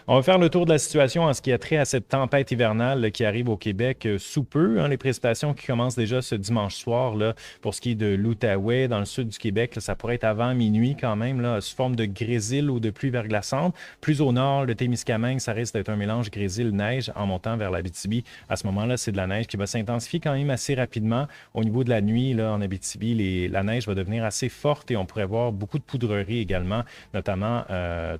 On va faire le tour de la situation en ce qui a trait à cette tempête hivernale là, qui arrive au Québec sous peu. Hein, les précipitations qui commencent déjà ce dimanche soir là, pour ce qui est de l'Outaouais, dans le sud du Québec, là, ça pourrait être avant minuit quand même, là, sous forme de grésil ou de pluie verglaçante. Plus au nord, le Témiscamingue, ça risque d'être un mélange grésil-neige en montant vers l'Abitibi. À ce moment-là, c'est de la neige qui va s'intensifier quand même assez rapidement. Au niveau de la nuit, là, en Abitibi, la neige va devenir assez forte et on pourrait voir beaucoup de poudreries également, notamment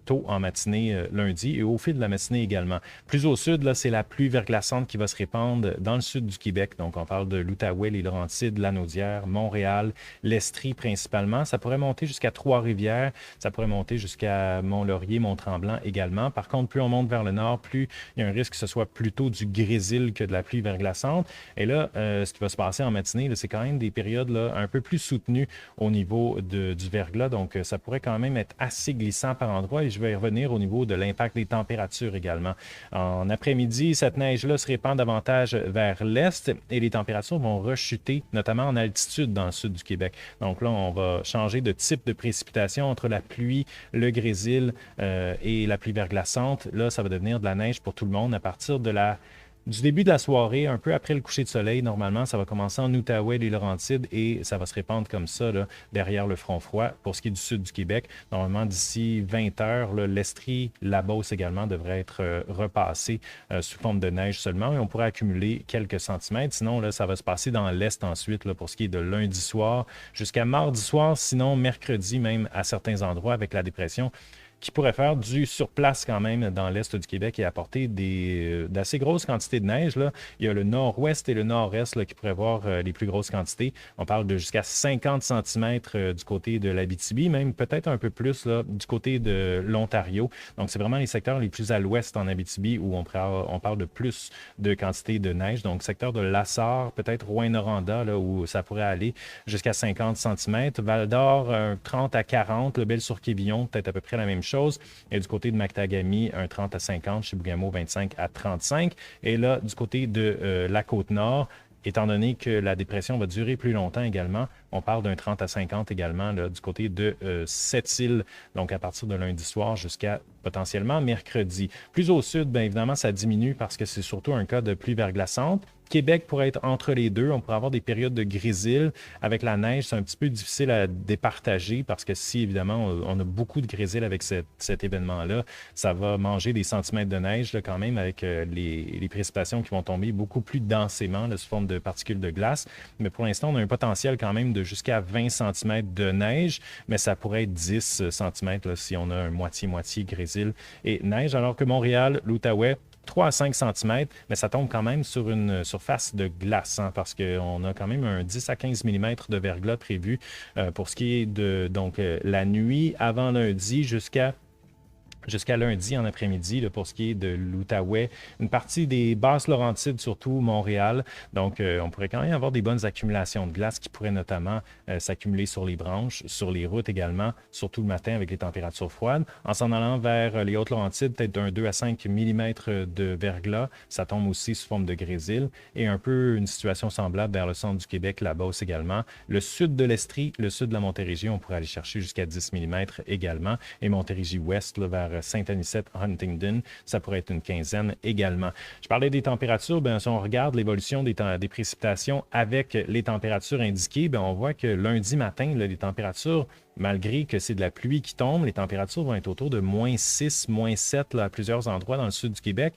tôt en matinée lundi et au fil de la matinée également. Plus au sud, là, c'est la pluie verglaçante qui va se répandre dans le sud du Québec. Donc, on parle de l'Outaouais, les Laurentides, Lanaudière, Montréal, l'Estrie principalement. Ça pourrait monter jusqu'à Trois-Rivières. Ça pourrait monter jusqu'à Mont-Laurier, Mont-Tremblant également. Par contre, plus on monte vers le nord, plus il y a un risque que ce soit plutôt du grésil que de la pluie verglaçante. Et là, ce qui va se passer en matinée, c'est quand même des périodes là, un peu plus soutenues au niveau du verglas. Donc, ça pourrait quand même être assez glissant par endroits. Et je vais y revenir au niveau de l'impact des températures également. En après-midi, cette neige-là se répand davantage vers l'est et les températures vont rechuter, notamment en altitude dans le sud du Québec. Donc là, on va changer de type de précipitation entre la pluie, le grésil et la pluie verglaçante. Là, ça va devenir de la neige pour tout le monde à partir du début de la soirée, un peu après le coucher de soleil, normalement, ça va commencer en Outaouais, les Laurentides, et ça va se répandre comme ça, là, derrière le front froid. Pour ce qui est du sud du Québec, normalement, d'ici 20 heures, là, l'Estrie, la Beauce également devrait être repassée sous forme de neige seulement, et on pourrait accumuler quelques centimètres. Sinon, là, ça va se passer dans l'Est ensuite, là, pour ce qui est de lundi soir jusqu'à mardi soir, sinon mercredi même à certains endroits avec la dépression qui pourrait faire du surplace quand même dans l'est du Québec et apporter d'assez grosses quantités de neige. Là. Il y a le nord-ouest et le nord-est là, qui pourraient voir les plus grosses quantités. On parle de jusqu'à 50 cm du côté de l'Abitibi, même peut-être un peu plus là, du côté de l'Ontario. Donc, c'est vraiment les secteurs les plus à l'ouest en Abitibi où on parle de plus de quantité de neige. Donc, secteur de Lassar, peut-être Rouyn-Noranda, là, où ça pourrait aller jusqu'à 50 cm. Val-d'Or, 30 à 40. Le Bel-sur-Quévillon, peut-être à peu près la même chose. Et du côté de Mactagami, un 30 à 50. Chez Bouguemo, 25 à 35. Et là, du côté de la Côte-Nord, étant donné que la dépression va durer plus longtemps également, on parle d'un 30 à 50 également là, du côté de Sept-Îles, donc à partir de lundi soir jusqu'à potentiellement mercredi. Plus au sud, bien évidemment, ça diminue parce que c'est surtout un cas de pluie verglaçante. Québec pourrait être entre les deux. On pourrait avoir des périodes de grésil. Avec la neige, c'est un petit peu difficile à départager parce que si, évidemment, on a beaucoup de grésil avec cet événement-là, ça va manger des centimètres de neige là, quand même avec les précipitations qui vont tomber beaucoup plus densément là, sous forme de particules de glace. Mais pour l'instant, on a un potentiel quand même de jusqu'à 20 cm de neige, mais ça pourrait être 10 cm là, si on a un moitié-moitié grésil et neige, alors que Montréal, l'Outaouais, 3 à 5 cm, mais ça tombe quand même sur une surface de glace, hein, parce qu'on a quand même un 10 à 15 mm de verglas prévu pour ce qui est de donc, la nuit avant lundi jusqu'à lundi en après-midi là, pour ce qui est de l'Outaouais. Une partie des basses Laurentides, surtout Montréal. Donc, on pourrait quand même avoir des bonnes accumulations de glace qui pourraient notamment s'accumuler sur les branches, sur les routes également, surtout le matin avec les températures froides. En s'en allant vers les Hautes-Laurentides, peut-être d'un 2 à 5 mm de verglas. Ça tombe aussi sous forme de grésil. Et un peu une situation semblable vers le centre du Québec, la Beauce également. Le sud de l'Estrie, le sud de la Montérégie, on pourrait aller chercher jusqu'à 10 mm également. Et Montérégie-Ouest, là, vers Saint-Anicette, Huntingdon, ça pourrait être une quinzaine également. Je parlais des températures, bien, si on regarde l'évolution des précipitations avec les températures indiquées, bien, on voit que lundi matin, là, les températures, malgré que c'est de la pluie qui tombe, les températures vont être autour de -6, -7 là, à plusieurs endroits dans le sud du Québec.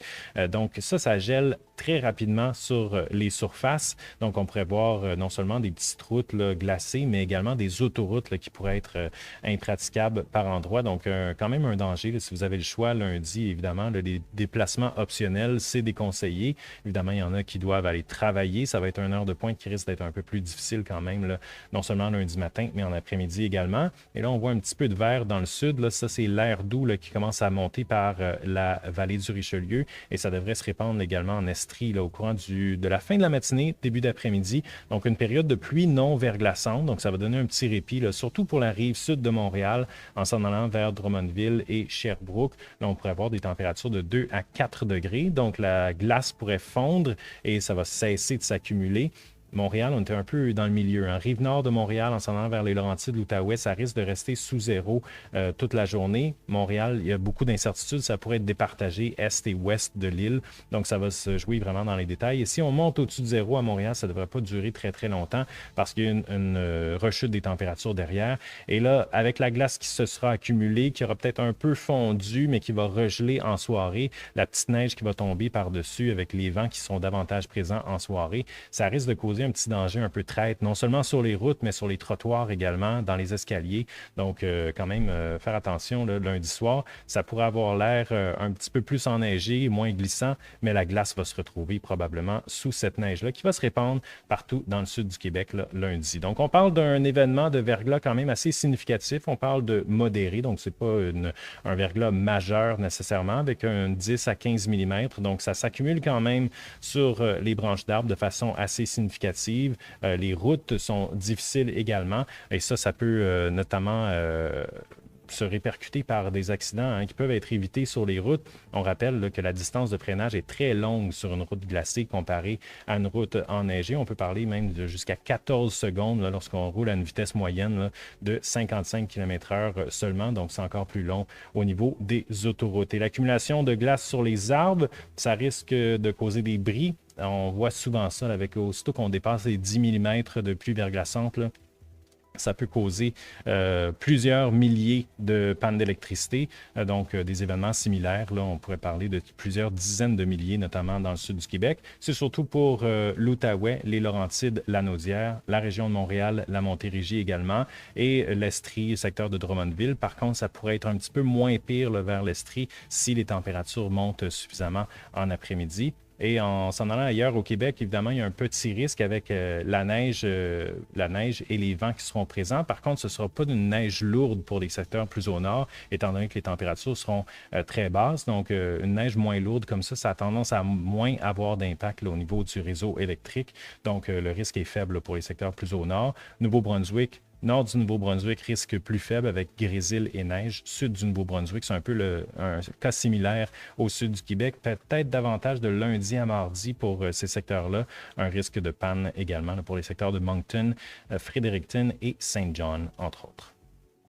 Donc ça gèle très rapidement sur les surfaces. Donc on pourrait voir non seulement des petites routes là, glacées, mais également des autoroutes là, qui pourraient être impraticables par endroits. Donc quand même un danger. Là, si vous avez le choix lundi, évidemment, là, les déplacements optionnels, c'est déconseillé. Évidemment, il y en a qui doivent aller travailler. Ça va être une heure de pointe qui risque d'être un peu plus difficile quand même, là, non seulement lundi matin, mais en après-midi également. Et là, on voit un petit peu de vert dans le sud. Là, ça, c'est l'air doux là, qui commence à monter par la vallée du Richelieu et ça devrait se répandre également en Estrie là, au courant de la fin de la matinée, début d'après-midi. Donc, une période de pluie non verglaçante. Donc, ça va donner un petit répit, là, surtout pour la rive sud de Montréal, en s'en allant vers Drummondville et Sherbrooke. Là, on pourrait avoir des températures de 2 à 4 degrés. Donc, la glace pourrait fondre et ça va cesser de s'accumuler. Montréal, on était un peu dans le milieu. Hein. Rive nord de Montréal, en s'en allant vers les Laurentides, l'Outaouais, ça risque de rester sous zéro toute la journée. Montréal, il y a beaucoup d'incertitudes. Ça pourrait être départagé est et ouest de l'île. Donc, ça va se jouer vraiment dans les détails. Et si on monte au-dessus de zéro à Montréal, ça ne devrait pas durer très, très longtemps parce qu'il y a une rechute des températures derrière. Et là, avec la glace qui se sera accumulée, qui aura peut-être un peu fondu, mais qui va regeler en soirée, la petite neige qui va tomber par-dessus avec les vents qui sont davantage présents en soirée, ça risque de causer un petit danger un peu traite, non seulement sur les routes, mais sur les trottoirs également, dans les escaliers. Donc, quand même, faire attention le lundi soir. Ça pourrait avoir l'air un petit peu plus enneigé, moins glissant, mais la glace va se retrouver probablement sous cette neige-là qui va se répandre partout dans le sud du Québec là, lundi. Donc, on parle d'un événement de verglas quand même assez significatif. On parle de modéré, donc c'est pas un verglas majeur nécessairement, avec un 10 à 15 mm. Donc, ça s'accumule quand même sur les branches d'arbres de façon assez significative. Les routes sont difficiles également et ça peut notamment se répercuter par des accidents qui peuvent être évités sur les routes. On rappelle là, que la distance de freinage est très longue sur une route glacée comparée à une route enneigée. On peut parler même de jusqu'à 14 secondes là, lorsqu'on roule à une vitesse moyenne là, de 55 km/h seulement. Donc, c'est encore plus long au niveau des autoroutes. Et l'accumulation de glace sur les arbres, ça risque de causer des bris. On voit souvent ça là, avec aussitôt qu'on dépasse les 10 mm de pluie verglaçante, là, ça peut causer plusieurs milliers de pannes d'électricité, donc des événements similaires. Là, on pourrait parler de plusieurs dizaines de milliers, notamment dans le sud du Québec. C'est surtout pour l'Outaouais, les Laurentides, la Naudière, la région de Montréal, la Montérégie également, et l'Estrie, le secteur de Drummondville. Par contre, ça pourrait être un petit peu moins pire là, vers l'Estrie si les températures montent suffisamment en après-midi. Et en s'en allant ailleurs au Québec, évidemment, il y a un petit risque avec la neige et les vents qui seront présents. Par contre, ce ne sera pas d'une neige lourde pour les secteurs plus au nord, étant donné que les températures seront très basses. Donc, une neige moins lourde comme ça a tendance à moins avoir d'impact au niveau du réseau électrique. Donc, le risque est faible pour les secteurs plus au nord. Nouveau-Brunswick, nord du Nouveau-Brunswick, risque plus faible avec grésil et neige. Sud du Nouveau-Brunswick, c'est un peu un cas similaire au sud du Québec. Peut-être davantage de lundi à mardi pour ces secteurs-là. Un risque de panne également là, pour les secteurs de Moncton, Fredericton et Saint John, entre autres.